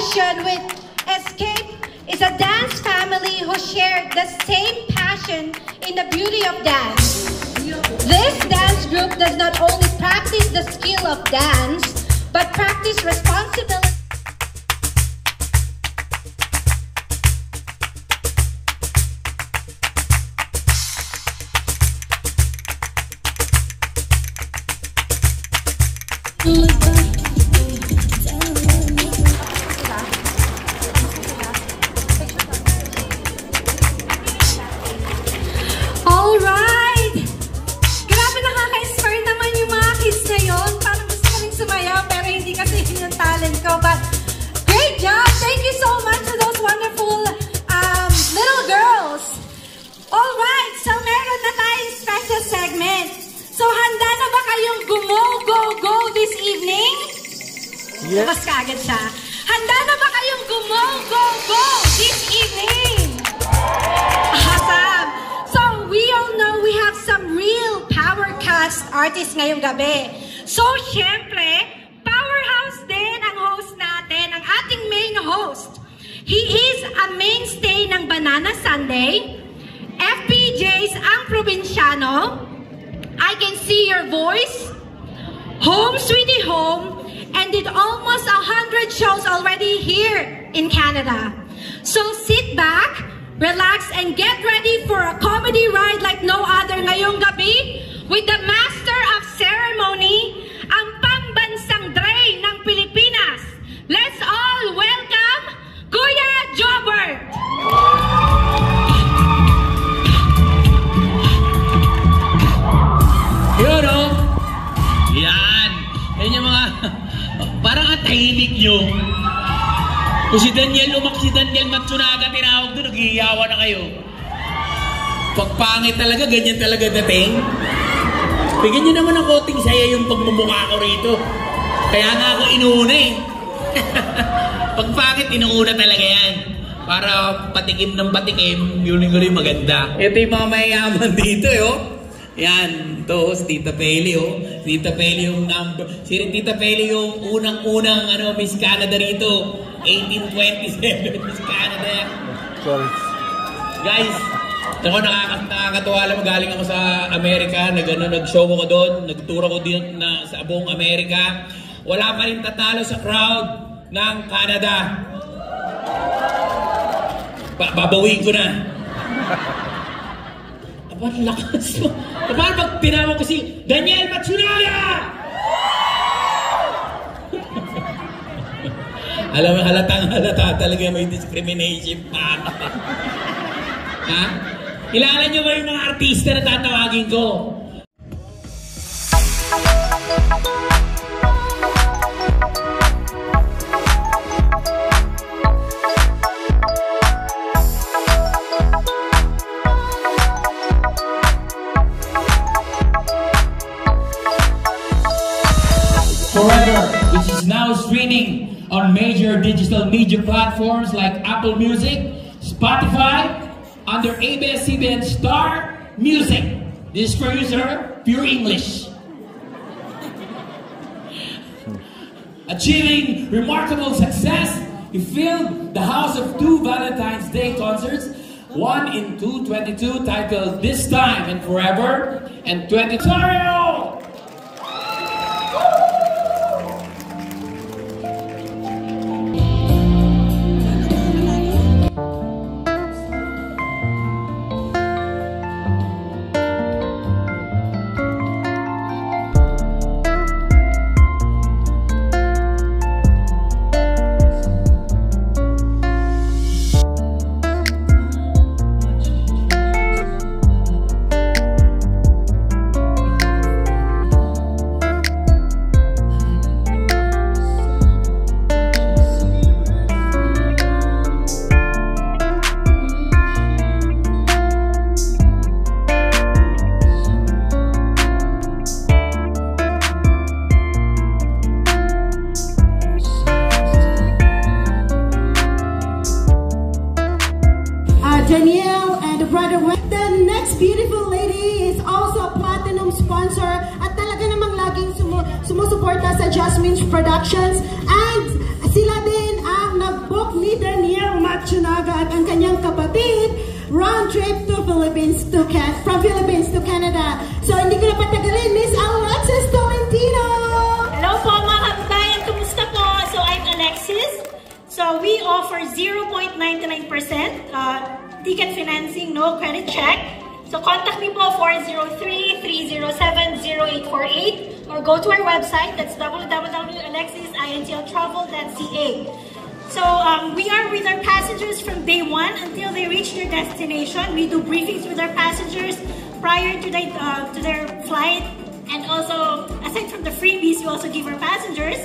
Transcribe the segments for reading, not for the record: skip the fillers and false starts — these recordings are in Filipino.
collaboration with Escape is a dance family who shared the same passion in the beauty of dance. This dance group does not only practice the skill of dance, but practice responsibility. Alright! Grabe, nakaka-inspire naman yung mga kids ngayon. Parang gusto ko rin sumayaw, pero hindi kasi yun yung talent ko. But great job! Thank you so much to those wonderful little girls. Alright, so meron na tayong special segment. So handa na ba kayong go this evening? Yes. Labas ka agad siya. Handa na ba kayong go this evening? Awesome! So we all know we have some real power cast artists ngayong gabi. So syempre, powerhouse din ang host natin, ang ating main host. He is a mainstay ng Banana Sunday, FPJs ang probinsyano, I Can See Your Voice, Home Sweetie Home, and did almost 100 shows already here in Canada. So sit back, relax, and get ready for a comedy ride like no other ngayong gabi with the master of ceremony, ang pambansang Dre ng Pilipinas. Let's all welcome Kuya Jobert! Yun, oh! Yan! Yan yung mga... parang ang tahimik nyo. Kung si Daniel Matsunaga tinawag doon, naghihiyawa na kayo. Pagpangit talaga, ganyan talaga dating. Bigyan nyo naman ng konting saya yung pagmumukha ko rito. Kaya nga ako inuuna eh. Pagpangit, inuuna talaga yan. Para patikim ng patikim, yun yung maganda. Ito yung mga mayayaman dito eh, oh. Yan, to si Tita Peli, oh. Tita Peli yung number. Si Tita Peli yung unang-unang Miss Canada rito. 1827 Miss Canada. Sorry. Guys, ako nakakatuwa lang. Galing ako sa Amerika. Nag-show ako doon. Nag-tour ako din sa buong Amerika. Wala pa rin tatalo sa crowd ng Canada. Babawiin ko na. Ba't lakas mo? Paano pag tinawag ko si Daniel Matsunaga? Alam mo, halata talaga may discrimination pa. Ha? Kilala nyo ba yung mga artista na tatawagin ko? Forever, which is now streaming on major digital media platforms like Apple Music, Spotify, under ABS-CBN Star Music. This is for you, sir, pure English. Achieving remarkable success, he filled the house of 2 Valentine's Day concerts, one in 2022 titled This Time and Forever, and 20... Sorry! Danielle and brother. The next beautiful lady is also a platinum sponsor at talaga namang laging sumusuporta sa Jasmine's Productions, and sila din ang book ni Daniel Matsunaga at ang kanyang kapatid, round trip to Philippines to from Philippines to Canada. So hindi ko na patagalin, Miss Alexis Tolentino! Hello po mga kababayan, kumusta po? So I'm Alexis. So we offer 0.99% ticket financing, no credit check. So contact me po 403-307-0848 or go to our website, that's www.alexisintl.travel.ca. So we are with our passengers from day one until they reach their destination. We do briefings with our passengers prior to their flight, and also aside from the freebies, we also give our passengers.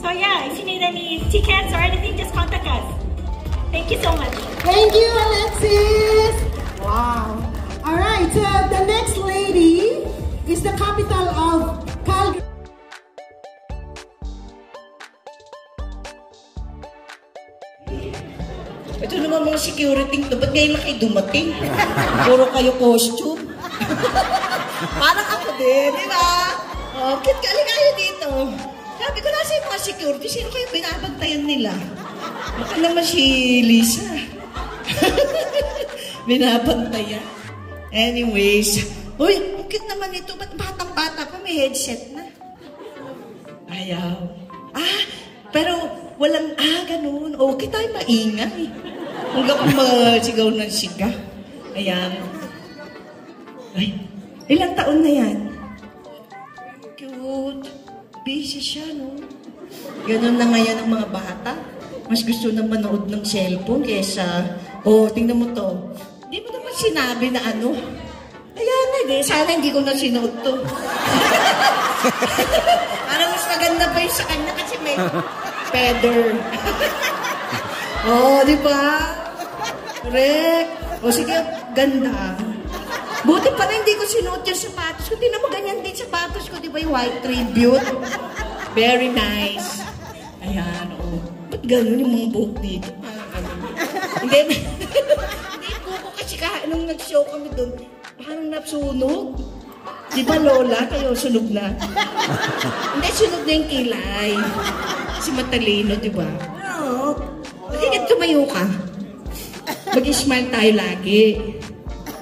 So yeah, if you need any tickets or anything, just contact us. Thank you so much. Thank you, Alexis! Wow! Alright, so the next lady is the capital of Calgary. Ito naman mga security to, ba't ngayon lang kayo dumating? Puro kayo costume. Parang ako din, di ba? Oh, cute ka, kayo dito. Sabi ko nasa yung mga security, sino kayo binabantayan nila? Baka naman si Lisa. Binabantayan. Anyways, uy, ang cute naman ito, ba't batang-bata pa may headset na? Ayaw. Pero walang, ganun. Okay tayo maingay. Hanggang masigaw ng siga. Ayan. Ay, ilang taon na yan? Cute. Busy siya, no? Ganun na ngayon ang mga bata. Mas gusto na manood ng cellphone kesa, tingnan mo to. Hindi mo naman sinabi na ano. Ayan, sana hindi ko na sinuot to. Parang mas maganda pa yun sa kanya kasi may feather. Di ba? Correct. Sige, ganda. Buti pa na hindi ko sinuot yung sapatos ko. Hindi naman ganyan din sapatos ko. Di ba yung white tribute? Very nice. Ayan, Ba't gano'n yung mga buhok dito? Hindi, hindi buko kasi nung nag-show kami doon, parang nasunog. Di ba, Lola? Kayo sunog na. Hindi, sunog na yung kilay. Kasi matalino, di ba? Oo. Bakit tumayo ka? Mag-smile tayo lagi.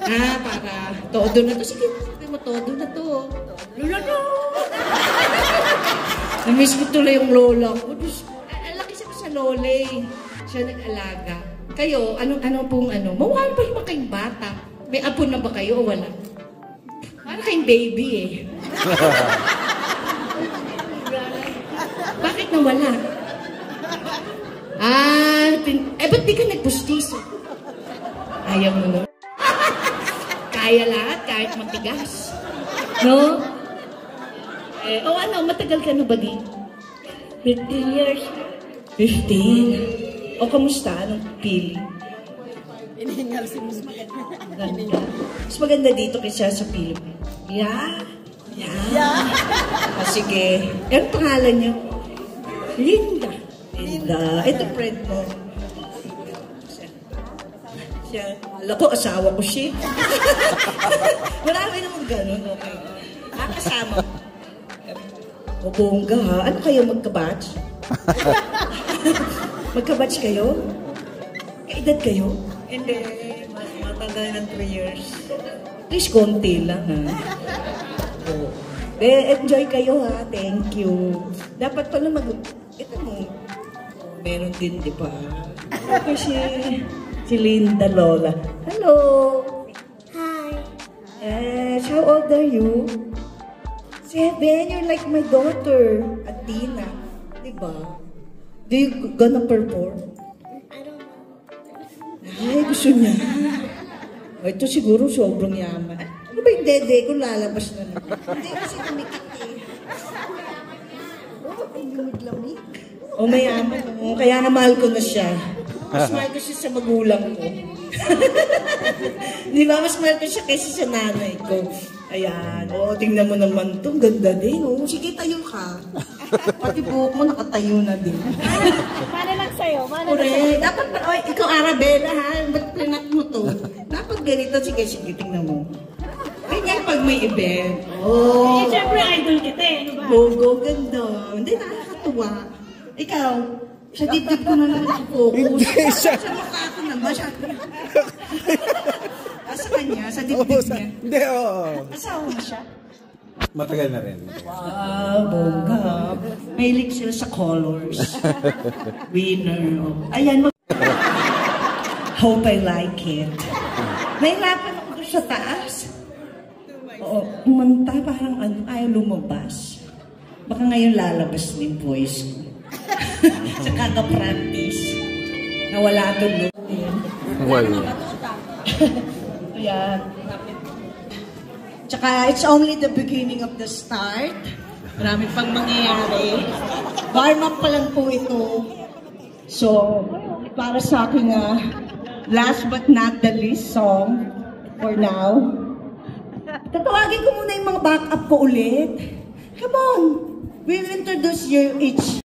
Para todo na to. Sige, sabi mo, todo na to. Lola, no! Namiss ko tuloy yung lola ko. Laki siya sa lola eh. Siya nag-alaga. Kayo, ano pong mawala pa yung kayong bata? May apo na ba kayo o wala? Parang kayong baby eh. Bakit nawala? Ba't di ka nagpustiso? Ayaw mo no? Kaya lahat, kahit matigas. No? Matagal ka na ba di? 15 years. 15? Kamusta? Anong feel? Inihingal si Mas Maganda. Mas maganda dito kaysa sa Philippines. Yeah. Sige. Anong pangalan niyo? Linda. Ito friend mo. Siya. Alam ko, asawa ko siya. Marami naman ganun. Okay. Kasama. Bongga ha. Ano kayo magkabatch? Magkabatch kayo? Kaedad kayo? Hindi. Matanda ng 3 years. Please, konti lang ha. Enjoy kayo ha. Thank you. Dapat pala ito mo. Meron din, di ba? Kasi si Linda Lola. Hello! Hi. Yes, how old are you? 7, you're like my daughter, Athena. Diba? Do you gonna perform? I don't know. Ay, gusto niya. Ito siguro sobrang yaman. Ano ba yung dede ko lalabas na naman? Hindi kasi kumikit eh. Ang lamig-lamig. Mayaman. Kaya nga mahal ko na siya. Mas mahal ko siya sa magulang ko. Di ba? Mas mahal ko siya kaysa sa nanay ko. Ayan. Tingnan mo naman ito. Ganda din. Sige, tayo ka. Pati buhok mo nakatayo na din. Paano lang sa'yo? Dapat, ikaw Arabella ha. Ba't plinat mo to? Dapat ganito. Sige, tingnan mo. Ganyan pag may event. Siyempre, idol kita eh. Ano ba? Bogo, ganda. Hindi, nakakatuwa. Ikaw, Sa dibdib ko na lang focus. Hindi siya. Sa mukha ko naman. Sa kanya, sa dibdib niya. Hindi, oo. Asawa mo siya? Matagal na rin. Wow, bongga. Mahilig sila sa colors. Winner. Ayan, hope I like it. Nahirapan ako doon sa taas. Oo, kumanta parang ayaw lumabas. Baka ngayon lalabas na yung voice ko. Sa kaka-practice. Nawala doon. Wala. Ayan. Tsaka it's only the beginning of the start. Marami pang mangyayari. Warm up pa lang po ito. So, para sa akin last but not the least song for now. Tatawagin ko muna yung mga backup ko ulit. Come on! We'll introduce you each.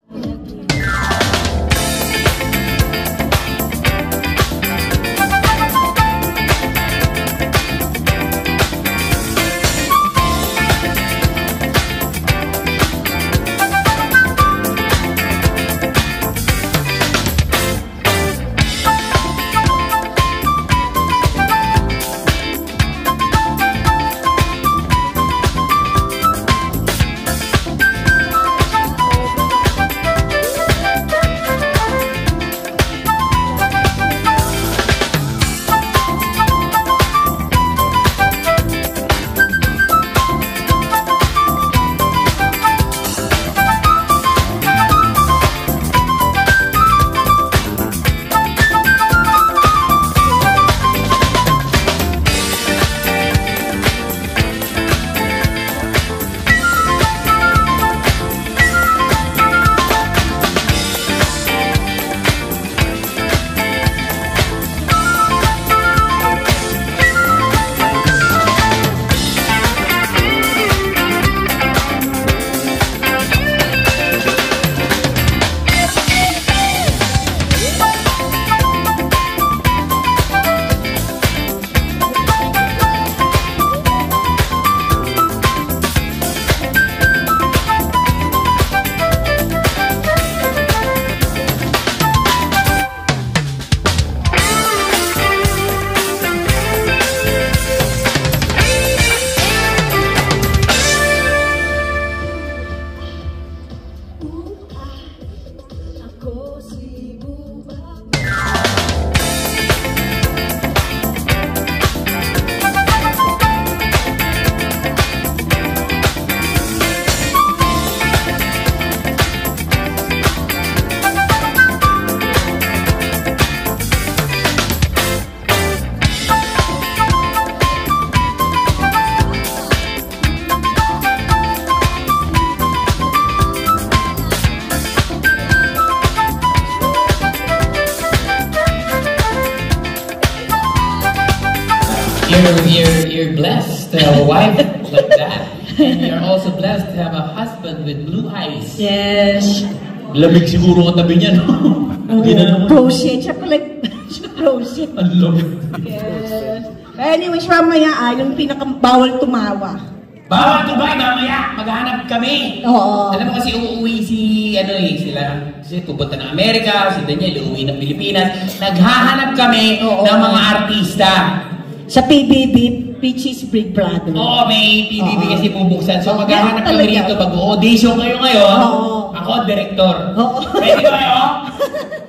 You're blessed to have a wife like that. And you're also blessed to have a husband with blue eyes. Yes. Lamig siguro ang tabi niya, no? Proceed. Siya pala, proceed. Ang lamig. Yes. Anyways, mamaya yung pinakabawal tumawa. Bawal tumawa, mamaya, maghanap kami. Oo. Alam mo kasi uuwi sila pupunta ng Amerika, si Daniel uuwi ng Pilipinas. Naghahanap kami ng mga artista. Sa PBB, Peaches Big Brother. Oo, may PBB kasi bubuksan. So maghahanap kami rito. Mag-audition kayo ngayon. Ako, director. Pwede kayo?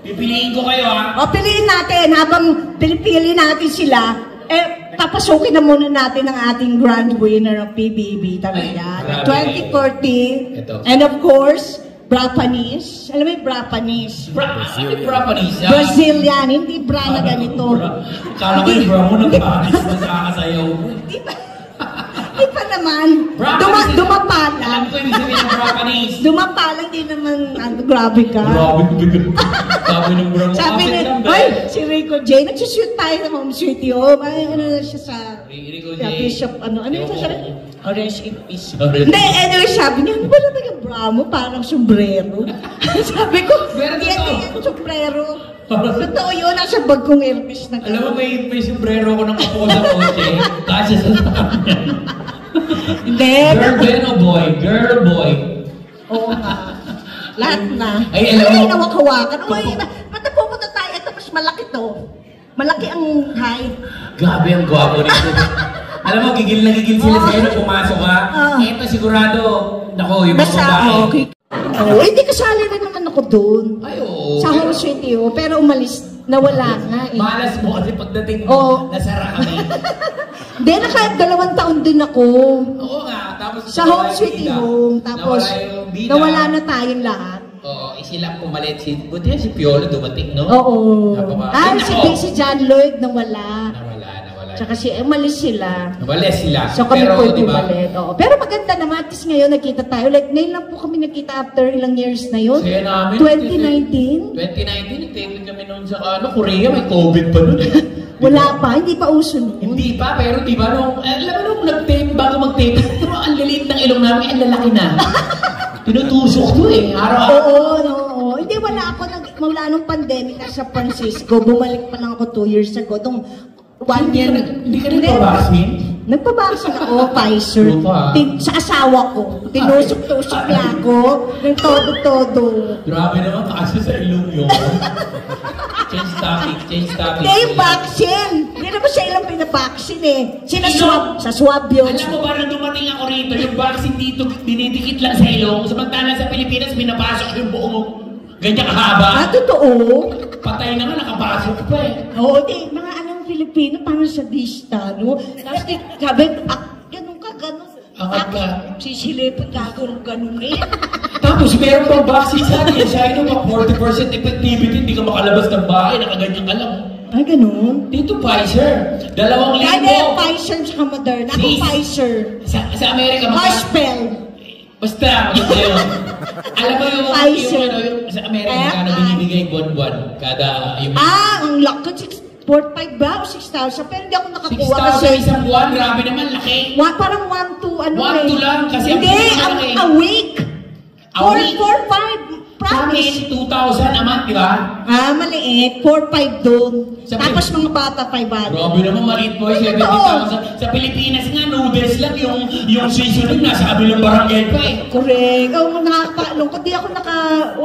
Pipiliin ko kayo, ha? Piliin natin. Habang pinipili natin sila, papasukin na muna natin ang ating grand winner ng PBB talaga. 2014. Ito. And of course, Brapanese. Alam mo yung Brapanese? Brapanese. Brazilian. Hindi bra na ganito. Kala ko yung bra mo nag-anis na nakakasayaw mo. Di pa naman. Dumapalang. Alam ko yung sabihin ng Brapanese. Dumapalang, di naman, grabe ka. Grabe ko. Sabi ng bra mo. Sabi na, si Rico J. Nagsushoot tayo ng Home Sweetie Home. Ay, ano na siya sa Rico J. Bishop, ano yung sasabi? Rest in peace. Hindi, anyway, sabi niya, wala naging bra mo, parang sombrero. Sabi ko, hindi yung sombrero. Totoo yun, nasa bag kong airpiece na. Alam mo, may sombrero ko ng kapo sa kotse. Kasi sa sabi Hindi. Girl o boy? Girl boy. Oo nga. Lahat na. Ay, alam mo. Ay, nawak-hawakan. Uy, ba't pupunta tayo? Ito, mas malaki to. Malaki ang height. Grabe ang gwapo nito. Alam mo, gigil na gigil sila sa'yo nung pumasok ka. Ito sigurado, nako, yung mga babae. Okay. Hindi kasali rin naman ako doon. Ay, oo. Sa Home Sweet You, pero umalis, nawala nga eh. Malas mo kasi pagdating mo, nasara kami. Hindi, kahit 2 taon din ako. Oo nga, tapos Sa Home Sweet You, tapos nawala na tayong lahat. Oo, sila pumalit. Buti yan si Piolo dumating, no? Oo. Si Napaka- John Lloyd nawala. Nawala. Tsaka umalis sila. Nabalis sila. So kami Pero, po diba, pumalit. Oo. Pero maganda naman, at least ngayon nagkita tayo. Like, ngayon lang po kami nagkita after ilang years na yun. Kaya namin. 2019? 2019, nagtipid kami noon sa Korea. May COVID pa noon eh. Wala pa, hindi pa uso noon. Hindi pa, pero diba nung, alam mo nung nag-tape, bago mag-tape, pero ang liliit ng ilong namin, ang lalaki na. Tinutusok to eh, araw-araw. Oo. Hindi, wala ako. Mula nung pandemic na sa Francisco, bumalik pa lang ako 2 years ago. Nung 1 year. Hindi ka nagpabaksin? Nagpabaksin ako, Pfizer. Sa asawa ko. Tinusok-tusok niya ako. Ng todo-todo. Grabe naman, kaso sa ilong yun. Change topic. Hindi, yung vaccine. Hindi naman siya ilang pinabaksin eh. Sa swab yun. Alam mo ba, nung dumating ako rito, yung vaccine dito, dinidikit lang sa ilong. Samantalang sa Pilipinas, pinapasok yung buong mo. Ganyan kahaba. Totoo. Patay naman, nakapasok pa eh. Oo, mga anong Pilipino, parang sa dista, no? Tapos sabi, ganun ka. Angat ka. Sisilipin ka ako ganun eh. Tapos meron pang vaccine sa atin. Siya ito, 40% effectivity, hindi ka makalabas ng bahay, nakaganyan ka lang. Ay, ganun? Dito, Pfizer. 2,000. Hindi, Pfizer tsaka Moderna. Ako Pfizer. Sa Amerika, Hospel. Basta, maganda yun. Alam mo yung sa Amerika, magkano binibigay buwan-buwan? Kada yung... Ang laki. 4,500 ba o 6,000? Pero hindi ako nakakuha 6,000 kasi... isang buwan, grabe naman, laki. Parang 1 to ano 1 to lang, kasi hindi, a week. 4,500. Promise. 2,000 a month, di ba? Maliit. 4,500 doon. Tapos mga bata 500. Grabe naman, maliit po. 70,000. Sa Pilipinas nga, noodles lang. Yung seasoning nasa kabilang barangay pa eh. Correct. Nakakalungkot. Di ako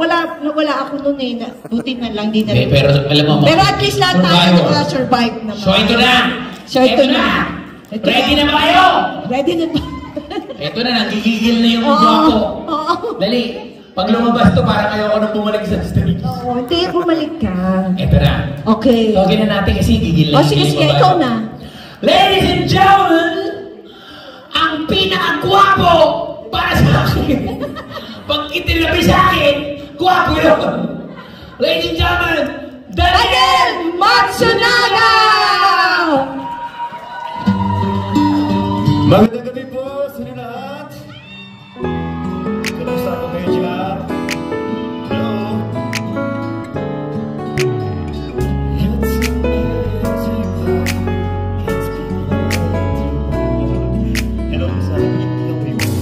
wala ako noon eh. Buti na lang, di na rin. Pero alam mo, pero at least lahat tayo naka-survive naman. So ito na. Ready na ba kayo? Ready na ba? Ito na, nagigigil na yung guwapo. Dali. Pag lumabas to, parang ayaw ko nang bumalik sa stage. Oo, hindi, bumalik ka. Ito na. Okay. Tawagin na natin kasi gigil na. Sige, ikaw na. Ladies and gentlemen, ang pinakagwapo para sa akin. Pag itinabi sa akin, gwapo yun. Ladies and gentlemen, Daniel Matsunaga! Magandang gabi po sa inyo lahat. Kamusta po kayo dyan? Hello? Hello sa inyong viewers.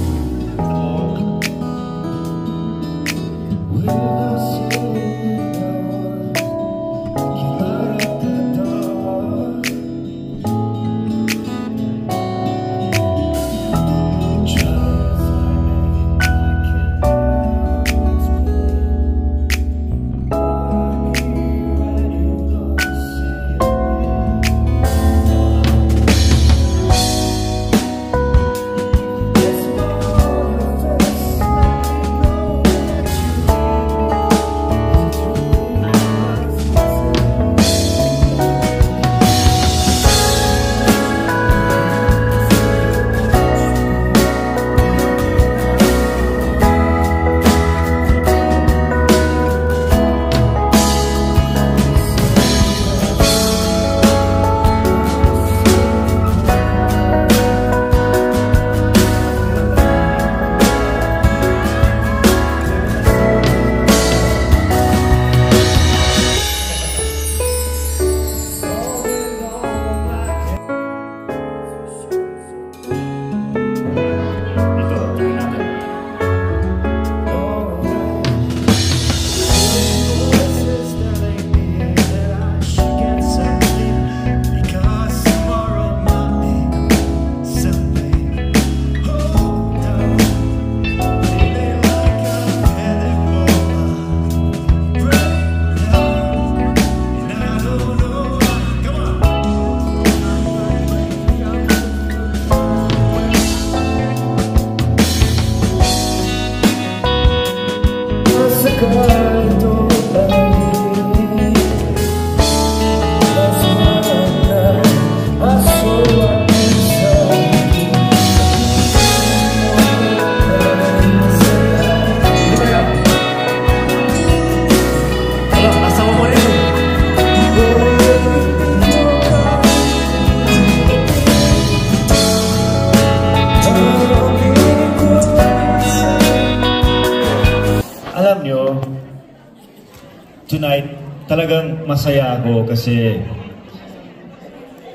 nyo, tonight, talagang masaya ako kasi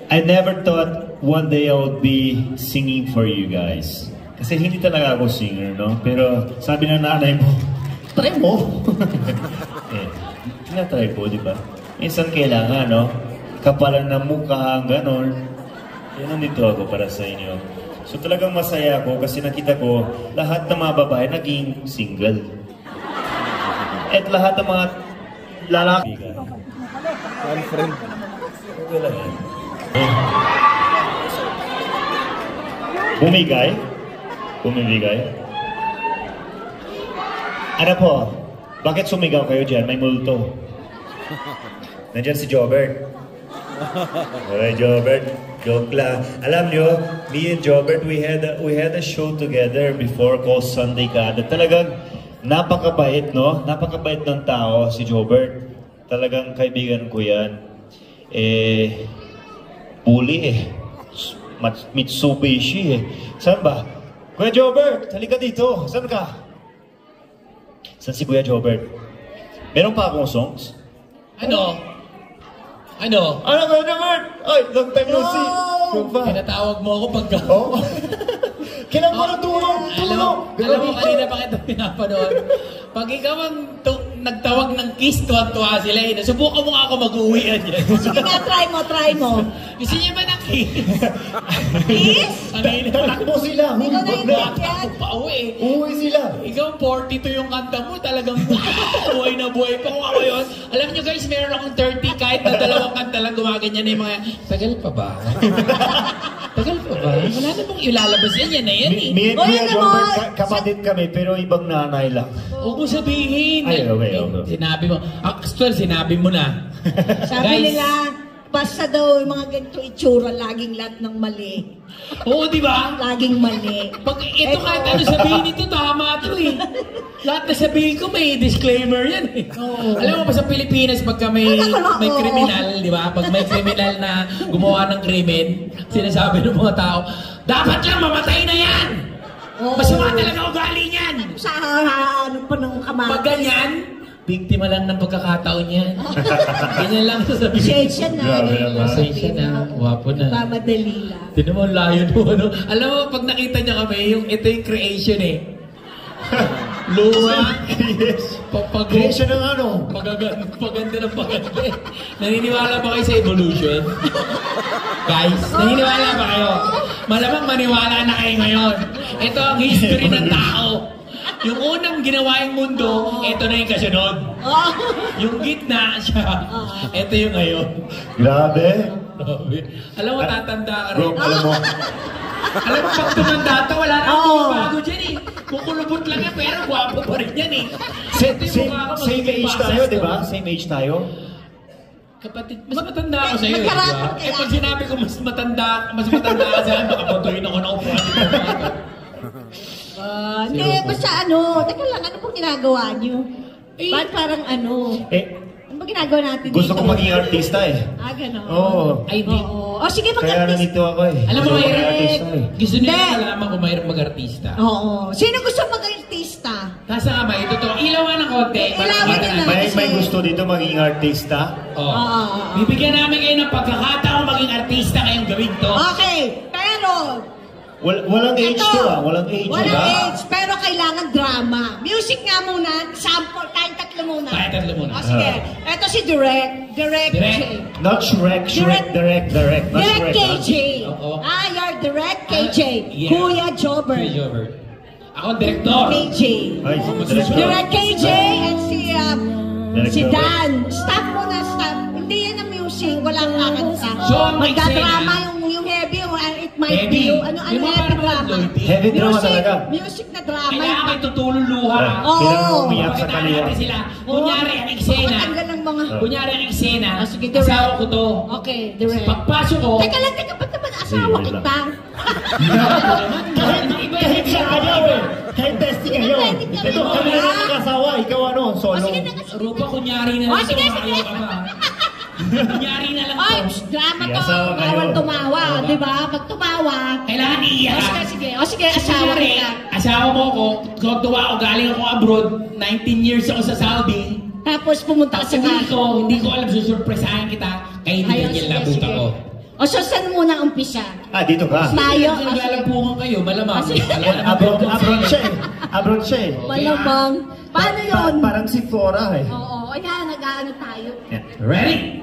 I never thought one day I would be singing for you guys. Kasi hindi talaga ako singer, no? Pero sabi ng nanay mo, try mo! Tinatry ko, di ba? Minsan kailangan, no? Kapalan ng mukha, ganon. Kaya nandito ako para sa inyo. So talagang masaya ako kasi nakita ko lahat ng mga babae naging single. At lahat ng mga lalaki. One friend. Okay lang yan. Bumigay? Bumibigay? Ano po? Bakit sumigaw kayo dyan? May multo. Nandyan si Jobert. Hey, Jobert. Joke lang. Alam nyo, me and Jobert, we had a show together before called Sunday Kada. Talagang napakabait, no? Napakabait ng tao si Jobert. Talagang kaibigan ko yan. Bully Mitsubishi Saan ba? Kuya Jobert, halika dito. Saan ka? Saan si Kuya Jobert? Meron pa akong songs? Ano? Ano? Ano Kuya Jobert? Ay, long time no see. Pinatawag mo ako pagka... Oh? Kailan mo na tulong? Alam mo, kanina pa kita pinapanood. Pag ikaw ang nagtawag ng kiss, tuwa-tuwa sila eh. Subukan mo nga ako mag-uwian yan. Sige na, try mo. Gusto niya ba ng kiss? Kiss? Takbo sila. Hindi ko na yan. Pauwi. Uwi sila. Ikaw 42 yung kanta mo, talagang buhay na buhay pa kung ako yun. Alam niyo guys, meron akong 30 kahit na dalawang kanta lang gumaganyan na yung mga, tagal pa ba? Tagal pa ba? Wala na bang ilalabas yan na yan eh. Me and Kuya Jobert, kapatid kami, pero ibang nanay lang. Huwag mo sabihin. Ay, okay. Sinabi mo. Actual, sinabi mo na. Sabi Guys, nila, basta daw yung mga ganito itsura, laging lahat ng mali. oo, di ba? Laging mali. Pag ito kahit ano sabihin ito, tama ito eh. Lahat na sabihin ko may disclaimer yan eh. Alam mo ba sa Pilipinas pagka may kriminal, di ba? Pag may kriminal na gumawa ng krimen, sinasabi ng mga tao, dapat lang mamatay na yan! Masama talaga ugali niyan! Sa ano pa ng kamay. Pag ganyan, biktima lang ng pagkakataon yan. Ganyan lang sasabihin. Pasensya na. Pasensya na. Wapo na. Mamadali lang. Tinan mo, layo mo, ano? Alam mo, pag nakita niya kami, ito yung creation eh. Luma. Creation ng ano? Paganda ng paganda eh. Naniniwala ba kayo sa evolution? Guys, naniniwala ba kayo? Malamang maniwala na kayo ngayon. Ito ang history ng tao. Yung unang ginawa yung mundo, ito na yung kasunod. Yung gitna siya, ito yung ngayon. Grabe. Alam mo, tatanda ka rin. Bro, alam mo. Alam mo, pag tumanda wala na akong bago dyan eh. Kukulubot lang yan, pero gwapo pa rin yan eh. Same age tayo, di ba? Same age tayo. Kapatid, mas matanda ako sa'yo eh, di ba? Eh, pag sinabi ko mas matanda ka sa'yo, baka botoyin ako na upuan. Hindi, basta ano, teka lang, ano pong ginagawa niyo? Ba't parang ano? Ano ba ginagawa natin dito? Gusto ko maging artista eh. Gano'n. Oo. Ay, di. O sige, Kaya mag-artista. nandito ako eh. Alam mo, artista eh. gusto niyo malaman kung mayroong mag-artista. Oo. Sino gusto mag-artista? Nasa kamay, totoo. Ilawan ng konti. Ilawan din na. May gusto dito maging artista? Oo. Bibigyan namin kayo ng pagkakataon maging artista kayong gawin to. Okay, pero... Walang age to ah. Walang age. Walang diba? age, pero kailangan drama. Music nga muna, sample, tayong tatlo muna. Tayong tatlo muna. O sige, eto si Direk J. Not Shrek, Direct. Not Direk Shrek. KJ. Oo. You're Direk KJ. Yeah. Kuya Jobert. Kuya Jobert. Ako, director. KJ. Ay, Direk KJ and si Director. Dan. Stop muna, stop. Hindi yan ang music, walang kakanta. So, ang magdadrama yung heavy, it might be yung ano Yung mga heavy parang drama. Loyalty. Heavy drama talaga. Music na drama. Kailangan may tutulong luha. Oo. Kailangan mo umiyak sa Pakitaan kaliwa. natin sila. Kunyari ang eksena. Patanggal ng mga... Kunyari ang eksena. Sige, direct. Asawa ko to. Okay, direct. Pagpasok ko. Teka lang, ba't naman asawa Sige, kita? Kahit sa ayaw eh. Kahit testing ayaw. Ito kami na mag-asawa. Ikaw ano? Solo. Sige na kasi. Rupa, kunyari na Oh, lang sige, ito. sige. Ayaw ka ba? Nangyari na lang to. Ay, drama to. Asawa kayo. Bawal tumawa, di ba? Pag tumawa. Kailangan iiyak. Sige, asawa Kunyari, kita. asawa mo ako, kung tuwa ako, galing ako abroad, 19 years ako sa Saudi. Tapos pumunta ka sa Hindi ko alam, susurpresahin kita. Kaya hindi ganyan labot ako. O so, saan muna umpisa? Dito ka. Tayo. Naglalampungan kayo, malamang. Abroad siya eh. Malamang. Paano yun? Parang si Flora eh. Oo, ayan, nag-ano tayo. Ready?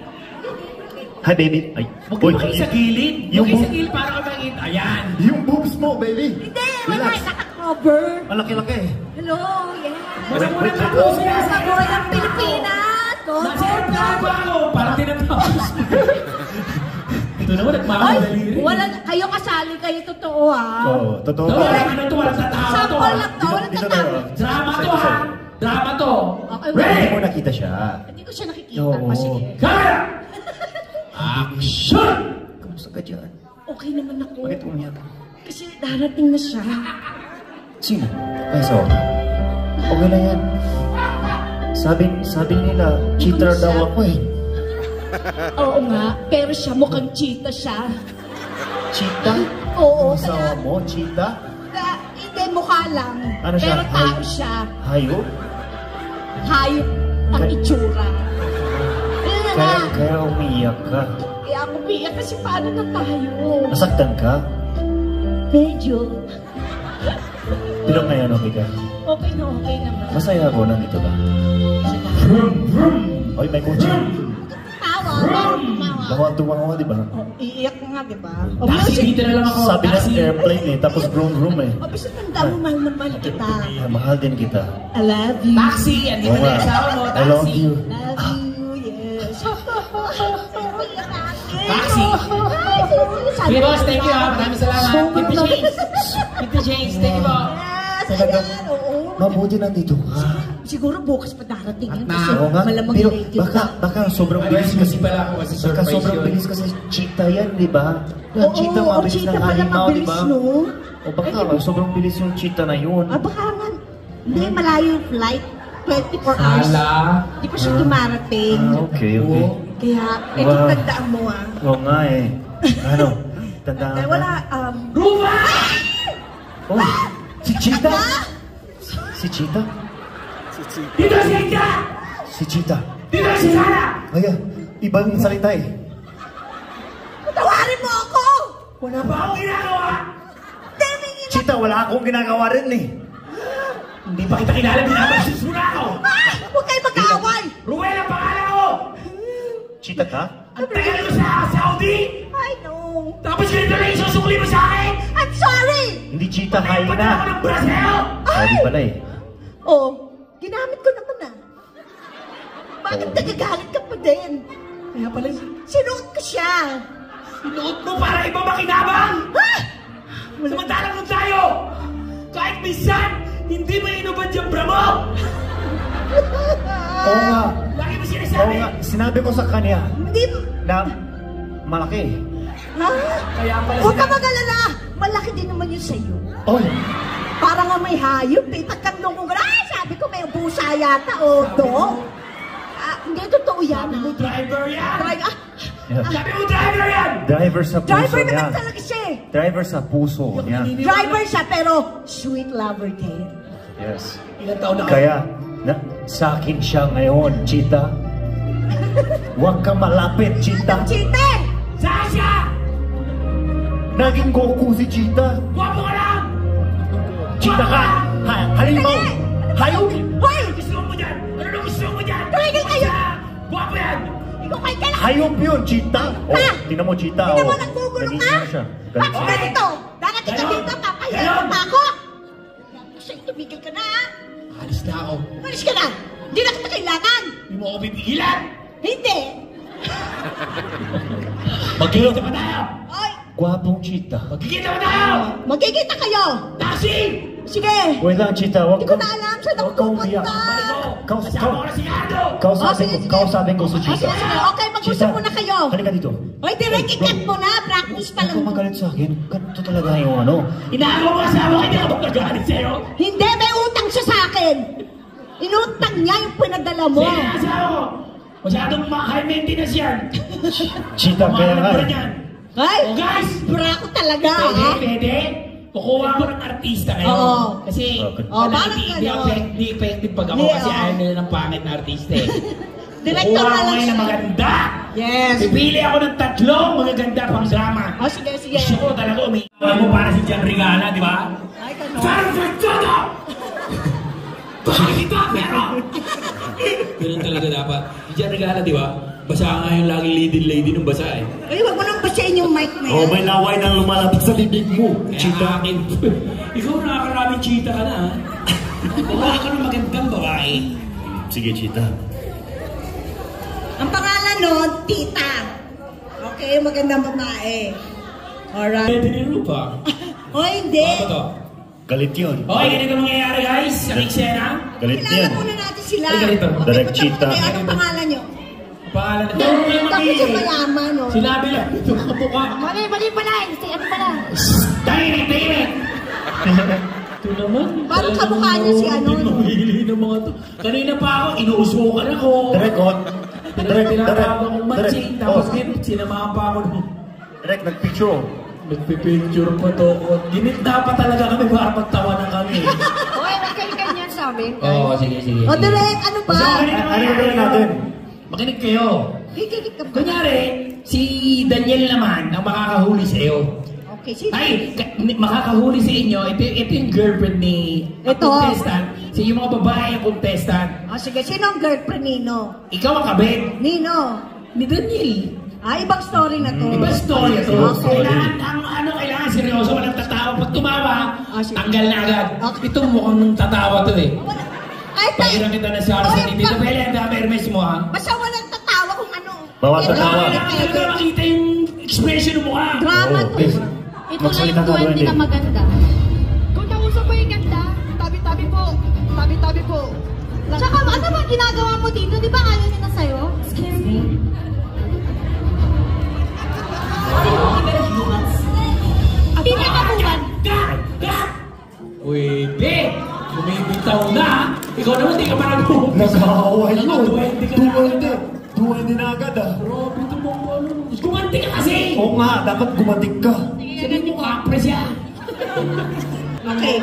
Hi baby. Ay, Huwag kayo sa gilid. Yung Huwag kayo sa boobs- gilid para kamangit. Ayan. Yung boobs mo, baby. Hindi, wala, naka-cover. Malaki-laki. Hello, yes. Mura na ako sila Sa buhay ng Pilipinas. Nasa airplane ba ako? Parang tinatapos. Ito naman, Ay, nagmamadali rin. wala, kayo kasali kayo, totoo ah. Oo, totoo No, ba? ano to? Walang tatawa to. Sample lang to, walang Dito tatawa. na. Drama to ha. Drama to. Okay, Hindi Ready? mo nakita siya. Hindi ko siya nakikita. Oo. Sige. Kaya! Action! Kamusta ka dyan? Okay naman ako. Bakit umiyak? Kasi darating na siya. Sino? Peso. Okay na yan. Sabi nila, cheater daw ako eh. Oo nga, pero siya mukhang cheetah siya. Cheetah? Oo, Asawa kaya... mo, cheetah? Hindi, mukha lang. Ano siya? Pero tao siya. Hayop? Hayop ang itsura. Ayun na nga. Kaya umiyak ka. Kaya ako biyak kasi paano na tayo? Nasaktan ka? Medyo. Pero ngayon okay ka? Okay naman. Masaya ako, nandito ka. Oy, may kotse. Tawa. Tumawa, di ba? Oh, iiyak nga, di ba? Taxi, dito na lang ako. Sabi ng Taxi. airplane eh, tapos vroom eh. O, basta tanda mo, mahal kita. Mahal din kita. I love you. Taxi, andito Oo na nga. yung asawa mo. I love Taxi. you. Love you, yes. Taxi. Okay, boss, thank you ha. Maraming salamat. Keep the change. Keep the change. Thank you po. Yes, Talaga. ayan, oo. Mabuti nandito ka. Siguro bukas pa darating yan. At Kasi Oo nga. malamang Pero relative baka sobrang bilis kasi. pala ako kasi Baka surprise sobrang yun. bilis kasi cheetah yan, di ba? Yung cheetah mabilis cheetah ng pala halimaw, di mabilis, ba? no? O baka sobrang bilis yung cheetah na yun. Baka nga. Hindi, malayo yung flight. 24 hours. Hala. Di pa siya dumarating. Okay. Kaya, ito Wow. tandaan mo ah. Oo nga eh. Ano? Tandaan ka? Wala, Ruba! Oh, si cheetah? Si cheetah? Dito si Ika! Si cheetah. Dito si Sara! Kaya, ibang salita eh. Tawarin mo ako! Wala pa akong ginagawa! Cheetah, wala akong ginagawa rin eh. Hindi pa kita kilala, binabasis mo na ako! Huwag kayo mag-aaway! Ruel ang pangalan ko! Cheetah ka? Ang tagal ko sa Saudi! I know. Tapos ganito na yung susukli mo sa akin! I'm sorry! Hindi cheetah, Patayin pa na ako hyena. ng Brazil! Sabi pala eh. Oh, ginamit ko naman ah. Bakit nagagalit ka pa din? Kaya pala, Sinuot ko siya. sinuot mo para iba makinabang! Ha? Samantalang nun tayo! Kahit minsan, hindi mo inubad yung bra mo! Oo nga. Lagi mo Oo sinasabi! nga. Sinabi ko sa kanya Hindi mo. na malaki. Ha? Kaya pala Huwag ka sinabi- mag-alala. Malaki din naman yun sa'yo. Oy! Para nga may hayop eh. Pagkandong ko ay, sabi ko may busa yata o dog. Hindi, totoo yan. Sabi mo, driver yan! Sabi mo, driver yan! Driver sa puso Driver niya. naman talaga siya eh. Driver sa puso niya. Driver siya pero sweet lover din. Yes. Ilang taon na ako? Kaya, sa akin siya ngayon, cheetah. Huwag ka malapit, cheetah. Chite! Saan siya? Naging Goku si cheetah. Guwapo ka lang! Cheetah ka! Halimaw! Hayop! Hoy! Ano gusto mo dyan? Ano gusto mo dyan? Tumigil kayo! Guwapo yan! Ikaw kayo kailangan. Hayop yun, cheetah! Oh, Ha? tingnan mo, cheetah. Tingnan mo, oh. naggugulo Naging ka? ano siya. Bakit Galit. ganito? Darating ka Ganon. dito, papahiya Ganon. pa ako. Sa'yo, tumigil ka na ha? Alis na ako. Malis ka na! Hindi na kita kailangan! Hindi mo ako pipigilan! Hindi! Magkikita pa tayo! Ay! Gwapong cheetah. Magkikita pa tayo! Magkikita kayo! Taxi! Sige! Wait lang, cheetah. Huwag Hindi ko na alam saan ako huwag kang umiyak. pupunta. Kasama ko na si Ado! Kausapin ko si Sige, cheetah. sige. Okay, mag-usap Cheetah, muna kayo. Halika dito. Hoy, direct ikat mo na. Practice pa Huwag lang. kang magalit sa akin. Ganito talaga yung ano. Inaagaw mo kasama ko, hindi ka magkagalit sa'yo! Hindi, may utang siya sa akin. Inutang niya yung pinadala mo. Sige, asawa ko! Masyadong high maintenance yan. Cheetah, kaya nga. Ay, Oh, guys! brako talaga, Pwede? Kukuha ko ng artista ngayon. Oo. Kasi parang hindi effective pag ako kasi ayaw nila ng pangit na artista eh. Director Kukuha na ko lang ngayon siya. ng maganda. Yes. Pipili ako ng 3 magaganda pang drama. Oh, sige, sige. Gusto ko talaga alam mo para si Jan Regala, di ba? Ay, ganun. Perfect todo! Bakit ito? Meron! Ganun talaga dapat. Si Jan Regala, di ba? Basa nga yung laging lady nung basa eh. Ay, wag mo nang basahin yung mic na Oh, yan. may laway na lumalapit sa bibig mo. Cheetah. Ikaw nakakaraming cheetah ka na ha? Kukuha ka ng magandang babae. Sige, Cheetah. Ang pangalan nun, Tita. Okay, magandang babae. Alright. Pwede ni Rupa. O, hindi. Ano to? Galit yun. Okay, ganito mangyayari guys. Sa eksena. Galit Kilala yan. muna natin sila. Ay, ganito. Okay, Direct punta Cheetah. muna tayo. Anong pangalan nyo? Pangalan na. Tapos yung mayaman, no? Sinabi lang. Ito ka mukha. Mali pala. Ano pala? Tahimik! Ito naman. Parang kamukha niya si ano, Hindi no? mamili ng mga to. Kanina pa ako, inuusukan ako. Direk, oh. Direk, Tinatawag akong mansing. Direk. Tapos Oh. sinamahan pa ako nung Direk, nagpicture. nagpipicture pa to ako. Ginitna pa talaga kami para magtawanan kami. Hoy, wag kayo ganyan sa amin. Oo, sige. O, Direk, ano ba? Ano yung gawin natin? Makinig kayo. Hikilig ka ba? Kunyari, si Daniel naman ang makakahuli sa iyo. Okay, sige. Ay, makakahuli sa inyo, ito yung girlfriend ni Ito. contestant. So yung mga babae yung contestant. O, sige, sino ang girlfriend Nino? Ikaw ang kabit Nino. ni Daniel. Ah, ibang story na to. Iba story ito. Okay. Kailangan seryoso, walang tatawa. Pag tumawa, sige. tanggal na agad. Okay. Ito mukhang nang tatawa to eh. Ay, Pahiram kita na sa Oy, ni Tito Pele, ang dami Hermes mo ha. basta walang tatawa kung ano. Bawal Ito, tatawa. Direk, Kailangan makita yung expression mo ha. Drama Oh, to. please. Ito na Magsalita yung ka, duwende Duwende. na maganda. Kung kausap mo yung ganda, tabi-tabi po. Tabi-tabi po. Tsaka ano ba ginagawa mo dito? Di ba ayaw nila sa'yo? Excuse me? Pinakabuhan. Pwede. Bumibitaw na. Ikaw naman, di ka parang Nag-aaway yun. Duwende ka na. Duwende na agad ah. Grabe ito mo ano. Gumanti ka kasi. Oo nga, dapat gumatik ka. Sabi mo kapre siya. Okay.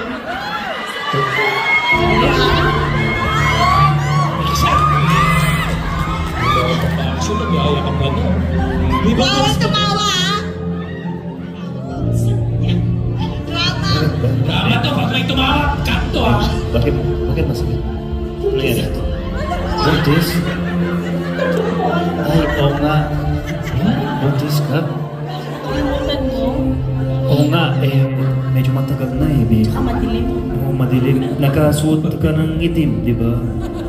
Walang tumawa, ah. Drama. Drama to, pag may tumawag, cut to ha. Bakit masakit? Ano yan? Buntis? Ay, oo nga. Buntis ka? Oo nga, medyo matagal na eh, babe. Madilim. Oo, madilim. Nakasuot ka ng itim, di ba?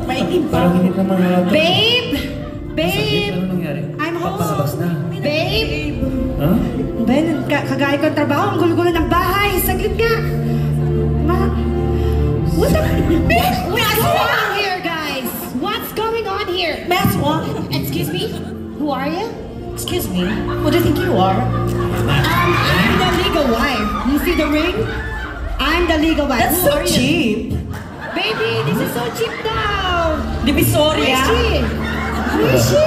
Maitim pa. Parang hindi naman halata. Babe! Masakit? Babe! Ano nangyari? I'm home. Papalabas na. Babe! Ha? Ben, kagaya ko ng trabaho, ang gulo-gulo ng bahay. Saglit nga. Ma... What the... What's wrong here, guys? What's going on here? That's what? Excuse me? Who are you? Excuse me? Who do you think you are? I'm the legal wife. You see the ring? I'm the legal wife. That's Who so are you? cheap. Baby, this is so cheap now. Divisoria? Where is she? Where is she?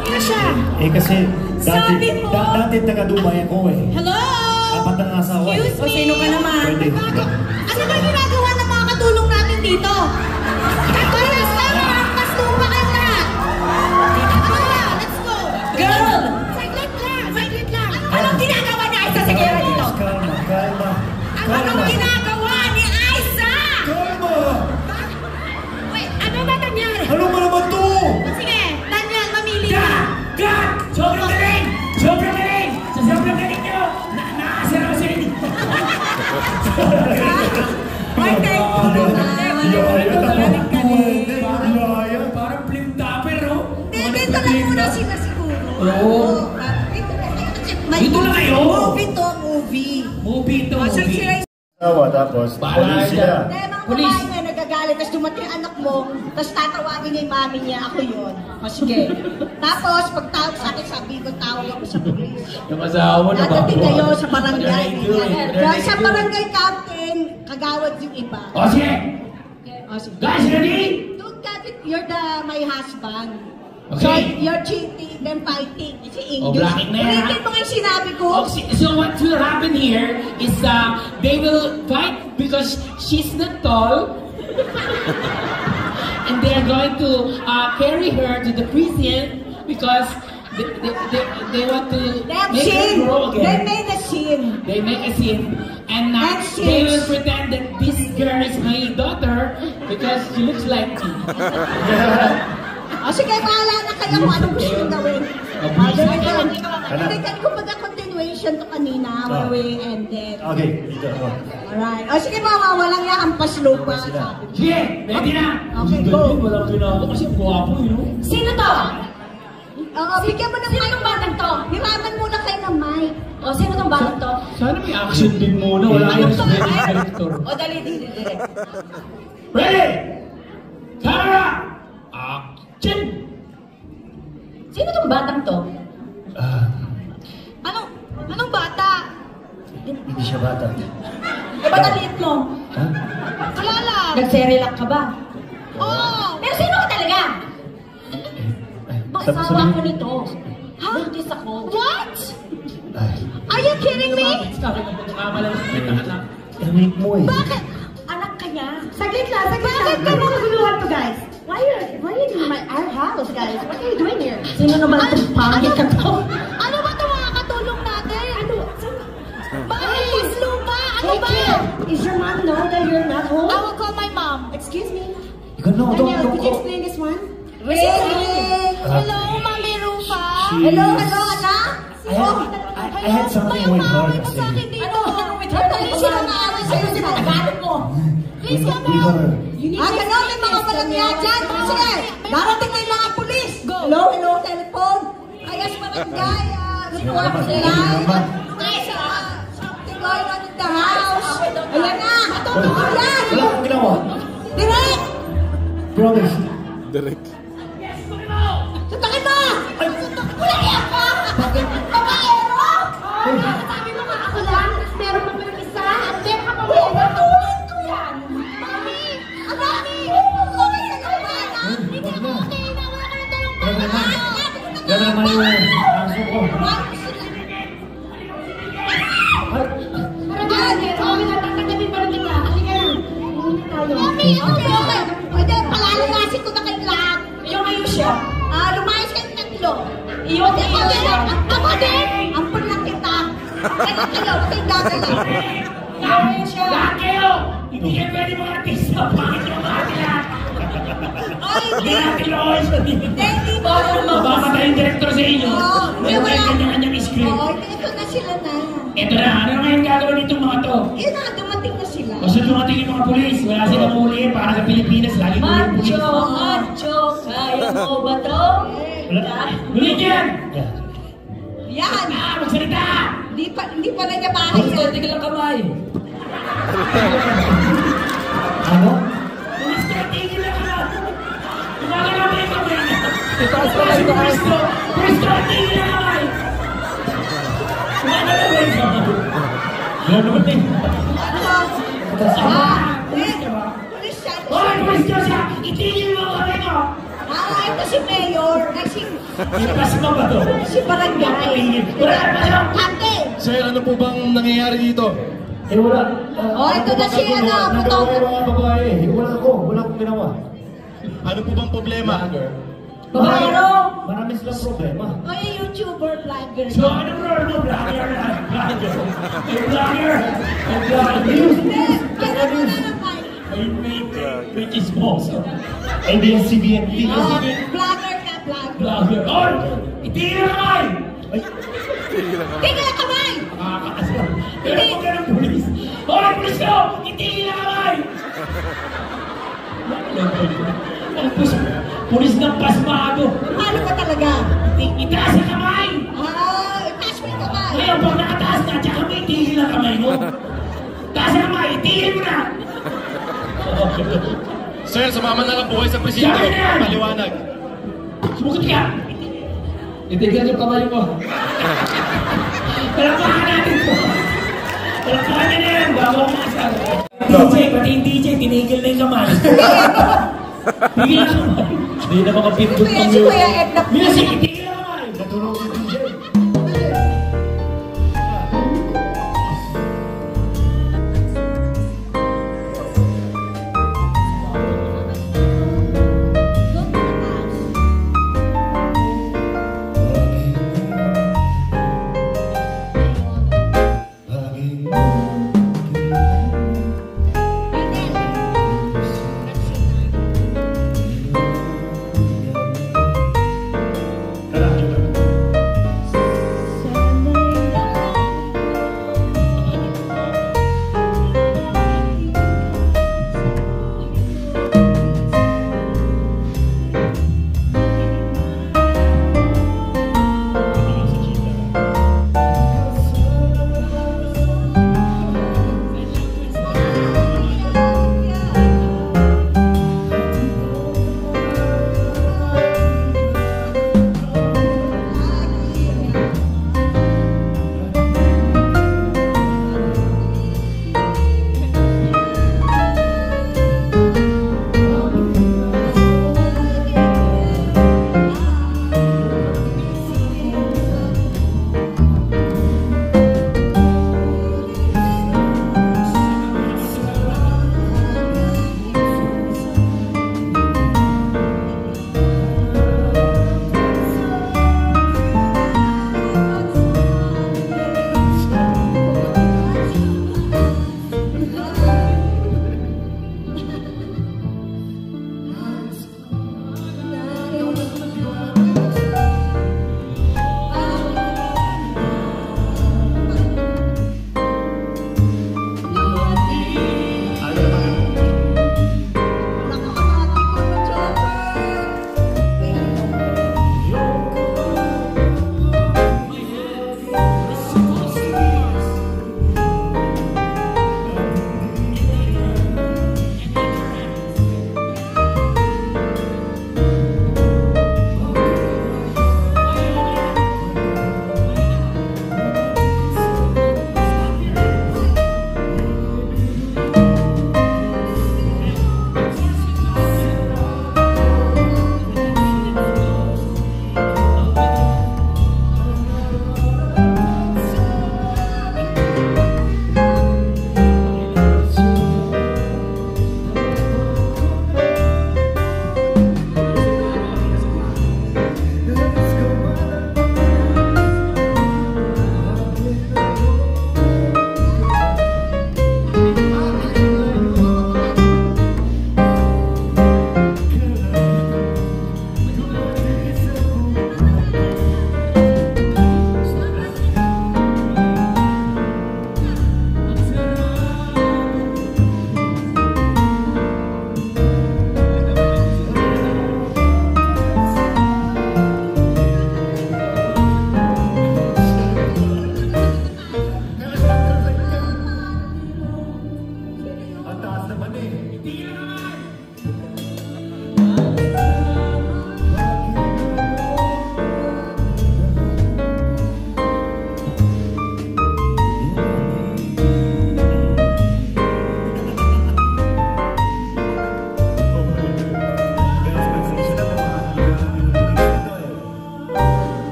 Ano siya? Kasi Sabi mo. dati taga-Dubai ako eh. Hello? Apat ang asawa eh. O sino ka naman? Pwede. Ano ba ginagawa ng mga katulong natin dito? Parehas lang, hampas lupa kayo lahat. Let's go. Girl! Saglit lang. Anong ginagawa ni Aiza sa gera dito? Kalma. Anong ginagawa ni Aiza? Kalma! Wait, ano ba nangyari? Ano ba naman to? Sige, Daniel, mamili ka. Cut! Sobrang galing! Sobrang galing! Sa sobrang galing nyo, nakasara ko sa inyo. Ay, thank you naman. Parang flip topper, oh. Dito lang muna sila siguro. Oo. Dito lang kayo? Movie to, movie. Movie to, Saan movie. sila Tawa tapos, Bahala polis sila. Hindi, mga Police. babae na nagagalit, tapos dumating ang anak mo, tapos tatawagin niya yung mami niya, ako yun. O sige. Tapos, pag tawag sa akin, sabi ko, tawag ako sa polis. Yung asawa na Dadating kayo sa barangay. Barangay. Dahil sa barangay captain, kagawad yung iba. O sige! O sige. Guys, ready? you're my husband. Okay. So, you're cheating, then fighting. It's English. blocking na yan. Ulitin mo nga yung sinabi ko. So what will happen here is they will fight because she's not tall. And they are going to carry her to the prison because they want to make her grow again. They made a scene. They make a scene. And they will pretend that this girl is my daughter because she looks like me. Sige, bahala na kayo kung anong gusto nyo gawin. Hindi ka kumbaga continuation to kanina where we ended. Okay, dito. Alright. Sige mga walang yahampas lupa. Sige, ready na. Okay, go. Walang ginagawa kasi ang guwapo yun. Sino to? Bigyan mo ng mic. Sino batang to? Hiraman muna kayo ng mic. Sino tong batang to? Sana may action din muna. Wala yung director. Dali. Ready? Camera! Action! Sino tong batang to? Anong bata? Hindi siya bata. Ba't ang liit mo? Ha? Wala lang. Nagserilak ka ba? Oo. Pero sino ka talaga? Asawa ko nito. Buntis ako. What? Are you kidding me? Remake mo eh. Bakit? Anak ka niya. Saglit lang. Bakit ka naguluhan to, guys? Why are you in our house, guys? What are you doing here? Sino naman itong pangit ka to? Ano ba ito mga katulong natin? Bakit mas lupa? Ano ba? Is your mom know that you're not home? I will call my mom. Excuse me? No, Daniel, don't could you go. explain this one? Hello, Mami Rufa. Hello, anak. I had something with her kasi. Ano with her? Sino maaway sa'yo? Tagalog mo. Please come With on. her. Ganon, may mga palangya dyan. Sige, darating na yung mga pulis. Hello, telephone. Ayos barangay. Report sila. Something going on in the house. Ayan na. Totoo yan. Wala akong ginawa. Direct. Promise. Direct. Tutakin mo. Wala yan pa. Babaero. Sabi mo nga ako lang, meron pa meron isa, meron ka pa meron. Tulad ko yan. Mami. Mami. Okay sa gawa na. Hindi ako okay na. Wala ka ng dalawang pagkakas. Yan naman yung aso ko. Mami, okay. Pwede, palalalasin ko na kayo lahat. Yung ayun siya. Lumayas kayo tatlo. Iyon Ako din. Ampun lang kita. Kaya kayo, matay gagalaw. Lahat kayo! Hindi kayo pwede mga artista. Bakit yung mga sila? Ay, Hindi natin lois. hindi ba? Baka tayong director sa inyo. Oo, Meron kayo kanya-kanyang script. Oo, ito na sila na. Ito na, ano ngayon gagawin nitong mga to? Yun na, dumating na sila. Kasi dumating yung mga pulis, wala silang huli para sa Pilipinas, lagi mo yung pulis. Macho, kaya mo ba to? Huli dyan! Yan. Magsalita! Hindi pa na niya bahay yan. Tigil ang kamay. Ano? Pulis ka, tigil na ka! Gumagalaw mo yung kamay niya! Pulis ka, tigil na kamay! Gumagalaw mo yung kamay! Gano'n din! Pulis siya. Hoy, pulis ka siya! Itigil mo ang kamay mo! Ito si Mayor. Ipas mo ba to? Si Barangay. Wala na siya! Ate. Sir, ano po bang nangyayari dito? Wala. Ito na si Nagawa yung mga babae. Wala akong ginawa. Ano po bang problema? Babaero. Marami silang problema. O yung YouTuber, vlogger. So, ano bro? Ano? Vlogger na? Vlogger? Vlogger? Hindi. Ano mo na naman? Which is sponsor. ABS-CBN. Vlogger ka, vlogger. Vlogger. Oh! Itigil na kamay! Tigil ang kamay! Nakakasal. Pero huwag ka ng pulis. Hoy, pulis ko! Itigil na kamay! Pulis ng pasmado. Paano ka talaga? Itaas ang kamay! Itaas mo yung kamay. Ngayon, pag nakataas na, tsaka may itigil ang kamay mo. Taas ang kamay, itigil mo na! Sir, sumama na lang po kayo sa presinto. Sabi na yan! Paliwanag. Sumugot ka! Itigil yung kamay mo. Palakpakan natin po. Palakpakan niya na yan. Bago ang asal. DJ, pati yung DJ, tinigil na yung kamay. Hindi na makapindot Kuya, si Kuya Ed na Music!